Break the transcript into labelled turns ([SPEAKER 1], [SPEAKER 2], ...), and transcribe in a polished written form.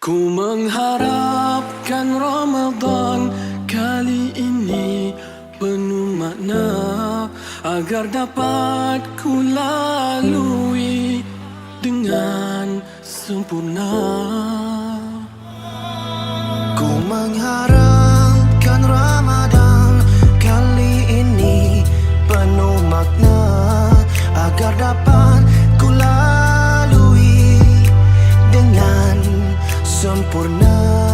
[SPEAKER 1] Ku mengharapkan Ramadan kali ini penuh makna, agar dapat ku lalui dengan sempurna.
[SPEAKER 2] Ku mengharapkan Ramadan kali ini penuh makna, agar dapat ku lalui dengan sempurna.